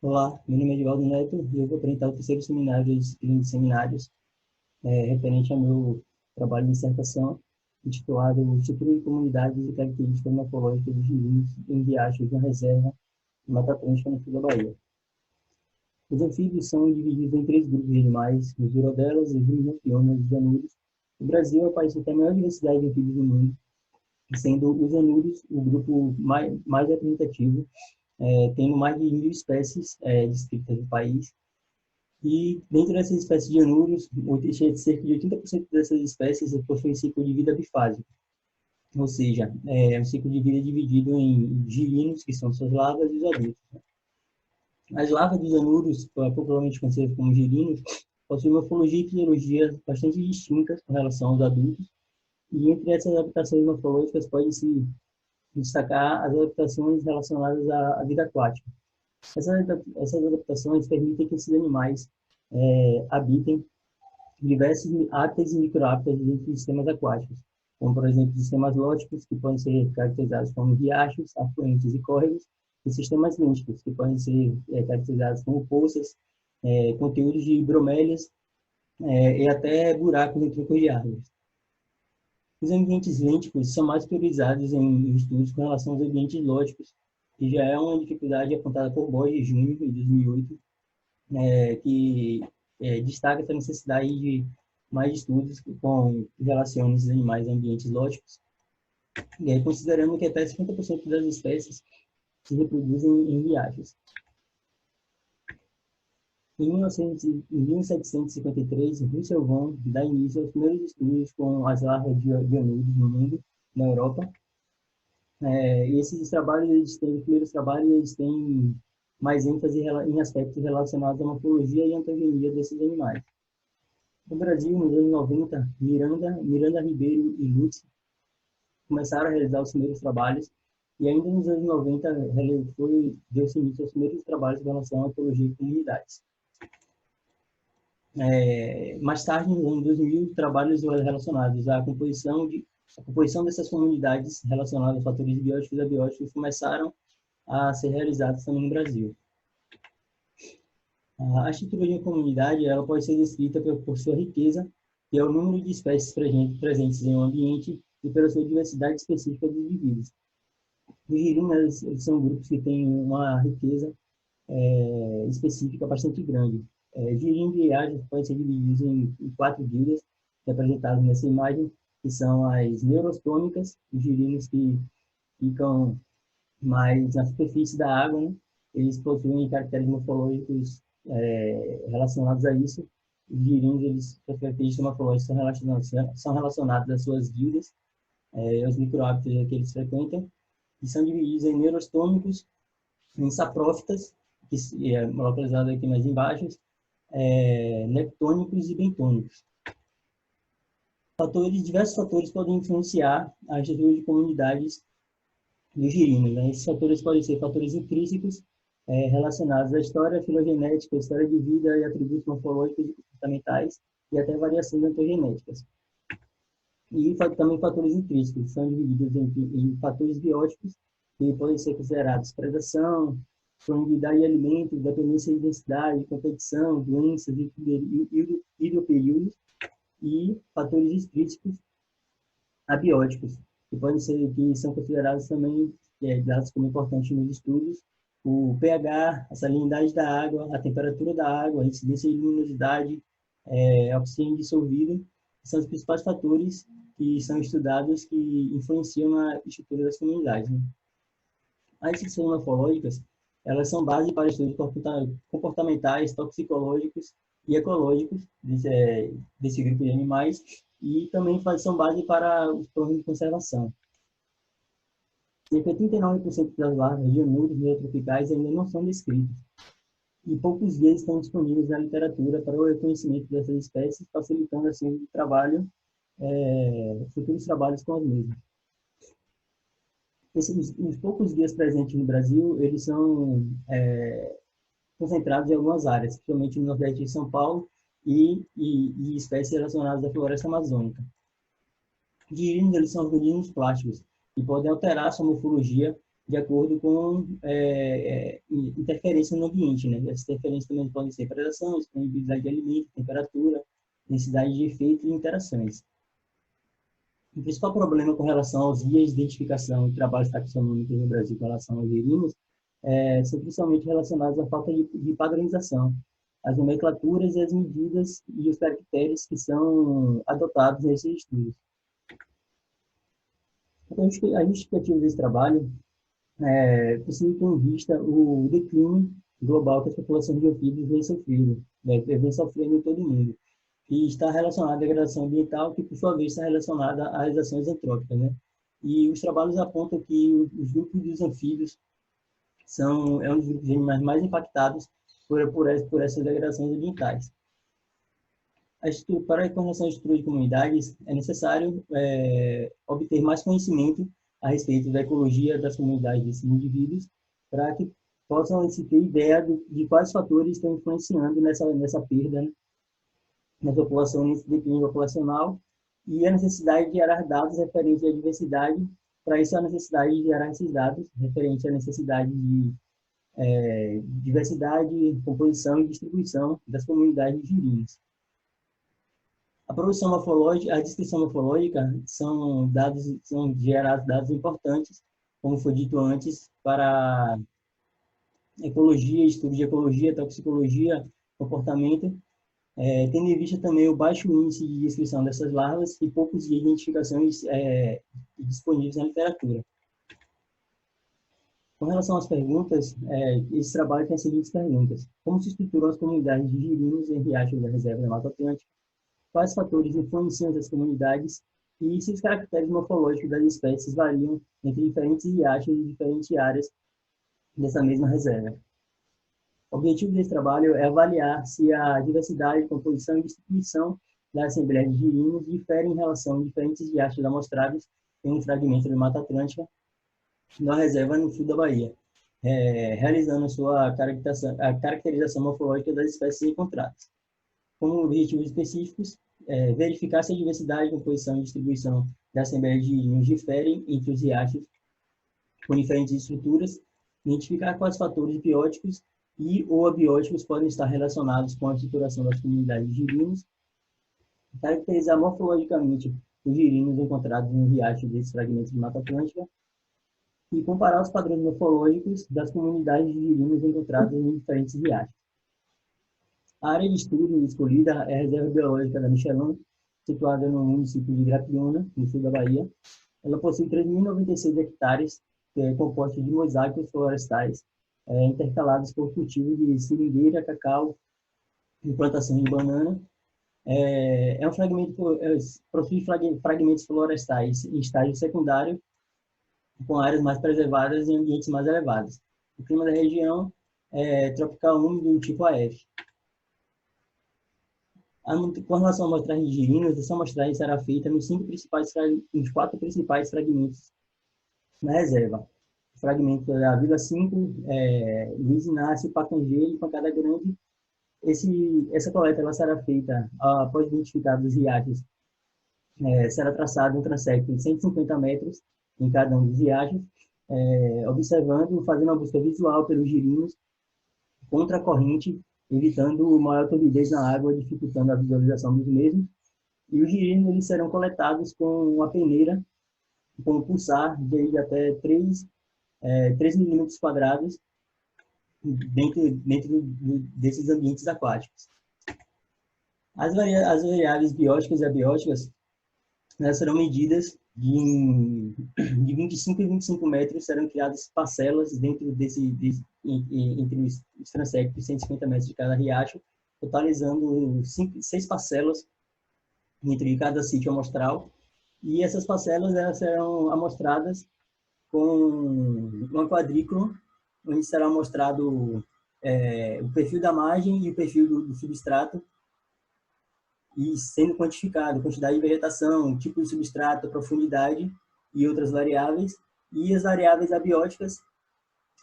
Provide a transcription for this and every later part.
Olá, meu nome é Edivaldo Neto e eu vou apresentar o terceiro seminário da disciplina de seminários, referente ao meu trabalho de dissertação, intitulado Estrutura de Comunidades e Características Morfológicas dos Girinhos em Riachos na Reserva de Mata Atlântica, no sul da Bahia. Os anfíbios são divididos em três grupos de animais: os urodelas, os rinopionas e os anúrios. O Brasil é o país que tem a maior diversidade de anfíbios do mundo, sendo os anúrios o grupo mais representativo, tendo mais de 1.000 espécies descritas no país. E dentro dessas espécies de anúrios, cerca de 80% dessas espécies possuem ciclo de vida bifásico, ou seja, um ciclo de vida dividido em girinos, que são suas larvas, e os adultos. As larvas dos anúrios, popularmente conhecidas como girinos, possuem morfologia e fisiologia bastante distintas com relação aos adultos, e entre essas adaptações morfológicas pode-se destacar as adaptações relacionadas à vida aquática. Essas adaptações permitem que esses animais habitem diversos hábitats e microhábitats dentro de sistemas aquáticos, como, por exemplo, sistemas lóticos, que podem ser caracterizados como riachos, afluentes e córregos, e sistemas límficos, que podem ser caracterizados como poças, conteúdos de bromélias e até buracos em troncos de árvores. Os ambientes lênticos são mais priorizados em estudos com relação aos ambientes lóticos, que já é uma dificuldade apontada por Borges Júnior, em 2008, que destaca essa necessidade de mais estudos com relacionam esses animais a ambientes lógicos, e aí, considerando que até 50% das espécies se reproduzem em riachos. Em 1753, Russell Vaughan dá início aos primeiros estudos com as larvas de anúrios no mundo, na Europa. E esses trabalhos, os primeiros trabalhos, eles têm mais ênfase em aspectos relacionados à morfologia e antogenia desses animais. No Brasil, nos anos 90, Miranda Ribeiro e Lutz começaram a realizar os primeiros trabalhos, e ainda nos anos 90 deu-se início aos primeiros trabalhos em relação à ecologia e comunidades. Mais tarde, nos anos 2000, trabalhos relacionados à composição dessas comunidades relacionadas a fatores bióticos e abióticos começaram a ser realizados também no Brasil. A estrutura de uma comunidade ela pode ser descrita por sua riqueza, que é o número de espécies presentes em um ambiente, e pela sua diversidade específica dos indivíduos. Os girinos eles são grupos que têm uma riqueza específica bastante grande. Girinos e riachos podem ser divididos em 4 guildas, representadas nessa imagem, que são as neurostômicas, os girinos que ficam mais na superfície da água, né? Eles possuem caracteres morfológicos relacionados a isso. Os girinos, as características morfológicas são relacionadas às suas guildas, aos microhábitos que eles frequentam, e são divididos em neurostômicos, em saprófitas, que é localizado aqui mais embaixo, leptônicos e bentônicos. Diversos fatores podem influenciar a estrutura de comunidades dos girinos, né? Esses fatores podem ser fatores intrínsecos, relacionados à história filogenética, à história de vida e atributos morfológicos e comportamentais, e até variações ontogenéticas. E também fatores intrínsecos, que são divididos em fatores bióticos, que podem ser considerados predação, disponibilidade de alimentos, dependência de densidade, competição, doenças, hidroperíodos, e fatores extrínsecos abióticos, que são considerados também dados como importantes nos estudos: o pH, a salinidade da água, a temperatura da água, a incidência de luminosidade, oxigênio dissolvido, são os principais fatores que são estudados que influenciam na estrutura das comunidades, né? As instituições morfológicas, elas são base para estudos comportamentais, toxicológicos e ecológicos desse grupo de animais, e também são base para os planos de conservação. Cerca de 39% das larvas de anúrios neotropicais ainda não são descritas, e poucos guias estão disponíveis na literatura para o reconhecimento dessas espécies, facilitando assim o trabalho, futuros trabalhos com as mesmas. Os poucos guias presentes no Brasil, eles são concentrados em algumas áreas, principalmente no Nordeste de São Paulo, e espécies relacionadas à floresta amazônica. Girinos, eles são organismos plásticos, que podem alterar sua morfologia de acordo com interferência no ambiente, né? Essas interferências também podem ser predação, disponibilidade de alimento, temperatura, densidade de efeito e interações. O principal problema com relação aos guias de identificação e trabalhos taxonômicos no Brasil com relação aos girinos são principalmente relacionados à falta de padronização, as nomenclaturas e as medidas e os caracteres que são adotados nesses estudos. Então, a justificativa desse trabalho precisa ter em vista o declínio global que as populações de anfíbios vem sofrendo, vem sofrendo em todo o mundo, e está relacionada à degradação ambiental, que por sua vez está relacionada às ações antrópicas, né? E os trabalhos apontam que os grupos dos anfíbios é um dos grupos de animais mais impactados por essas degradações ambientais. Para a correção de estrutura de comunidades, é necessário obter mais conhecimento a respeito da ecologia das comunidades desses indivíduos, para que possam se ter ideia de quais fatores estão influenciando nessa perda, né, na população, nesse declínio populacional, e a necessidade de gerar dados referentes à diversidade. Para isso, a necessidade de gerar esses dados referentes à necessidade de diversidade, composição e distribuição das comunidades de girinos. A produção morfológica, a descrição morfológica são gerados dados importantes, como foi dito antes, para ecologia, estudo de ecologia, toxicologia, comportamento, tendo em vista também o baixo índice de descrição dessas larvas e poucos guias de identificações disponíveis na literatura. Com relação às perguntas, esse trabalho tem as seguintes perguntas: como se estruturam as comunidades de girinos em riachos da reserva da Mata Atlântica? Quais fatores influenciam essas comunidades? E se os caracteres morfológicos das espécies variam entre diferentes riachos e diferentes áreas dessa mesma reserva? O objetivo desse trabalho é avaliar se a diversidade, composição e distribuição da Assembleia de Girinos diferem em relação a diferentes riachos amostráveis em um fragmento da Mata Atlântica, na reserva no sul da Bahia, realizando a caracterização morfológica das espécies encontradas. Como objetivos específicos, verificar se a diversidade, composição e distribuição da Assembleia de Girinos diferem entre os riachos com diferentes estruturas, identificar quais fatores bióticos e ou abióticos podem estar relacionados com a estruturação das comunidades de girinos, caracterizar morfologicamente os girinos encontrados no riacho desses fragmentos de Mata Atlântica e comparar os padrões morfológicos das comunidades de girinos encontradas em diferentes riachos. A área de estudo escolhida é a Reserva Biológica da Michelin, situada no município de Grapiúna, no sul da Bahia. Ela possui 3.096 hectares, compostos de mosaicos florestais, intercalados por cultivo de seringueira, cacau e plantação de banana. Possui fragmentos florestais em estágio secundário, com áreas mais preservadas e ambientes mais elevados. O clima da região é tropical úmido tipo AF. Com relação à amostragem de girinos, essa amostragem será feita nos 4 principais fragmentos na reserva. O fragmento da Vila 5, Luiz Inácio, Pacangê e Pancada Grande. Essa coleta ela será feita após identificar os riachos. Será traçado um transecto de 150 metros em cada um dos riachos, fazendo uma busca visual pelos girinos contra a corrente, evitando maior turbidez na água, dificultando a visualização dos mesmos. E os girinos eles serão coletados com uma peneira, com um pulsar de até 3 milímetros quadrados dentro desses ambientes aquáticos. As variáveis bióticas e abióticas serão medidas de 25 e 25 metros, serão criadas parcelas dentro entre os transectos, 150 metros de cada riacho, totalizando 6 parcelas entre cada sítio amostral, e essas parcelas elas serão amostradas com uma quadrícula, onde será mostrado o perfil da margem e o perfil do substrato, e sendo quantificado a quantidade de vegetação, tipo de substrato, profundidade e outras variáveis. E as variáveis abióticas,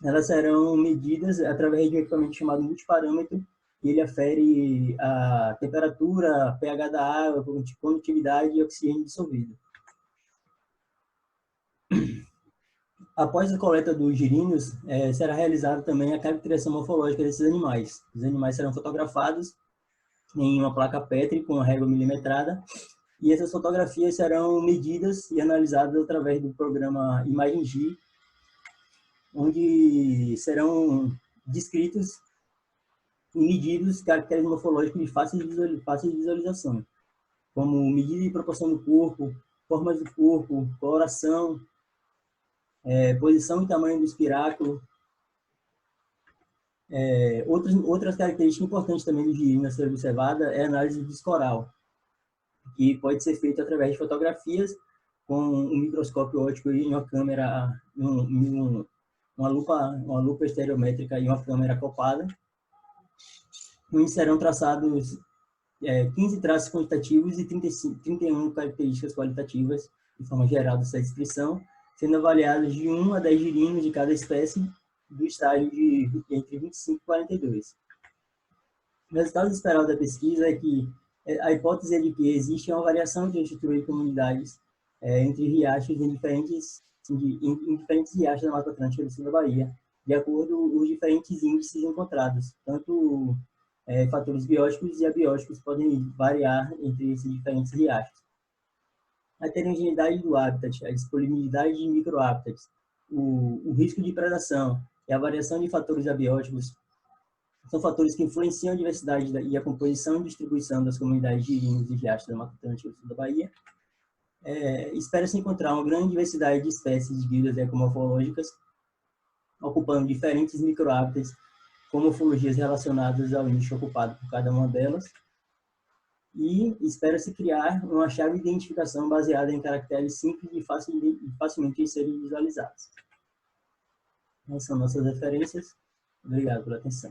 elas serão medidas através de um equipamento chamado multiparâmetro, e ele afere a temperatura, pH da água, condutividade e oxigênio dissolvido. Após a coleta dos giríneos, será realizada também a caracterização morfológica desses animais. Os animais serão fotografados em uma placa Petri com a régua milimetrada, e essas fotografias serão medidas e analisadas através do programa ImagenG, onde serão descritos e medidos caracteres morfológicos de fácil de visualização, como medida e proporção do corpo, formas do corpo, coloração, posição e tamanho do espiráculo. Outras características importantes também do girino a ser observada é a análise do discoral, que pode ser feita através de fotografias com um microscópio óptico e uma câmera, uma lupa estereométrica e uma câmera acoplada, onde serão traçados 15 traços quantitativos e 31 características qualitativas, de forma geral dessa descrição, sendo avaliados de 1 a 10 girinos de cada espécie, do estágio de entre 25 e 42. O resultado esperado da pesquisa é que a hipótese é de que existe uma variação de estrutura de comunidades entre riachos em diferentes riachos da Mata Atlântica do sul da Bahia, de acordo com os diferentes índices encontrados. Tanto fatores bióticos e abióticos podem variar entre esses diferentes riachos. A heterogeneidade do habitat, a disponibilidade de microhábitats, o risco de predação e a variação de fatores abióticos são fatores que influenciam a diversidade e a composição e distribuição das comunidades de girinos e riachos da Mata Atlântica do sul da Bahia. Espera-se encontrar uma grande diversidade de espécies de guildas ecomorfológicas, ocupando diferentes microhábitats com morfologias relacionadas ao nicho ocupado por cada uma delas, e espera-se criar uma chave de identificação baseada em caracteres simples e facilmente serem visualizados. Essas são nossas referências. Obrigado pela atenção.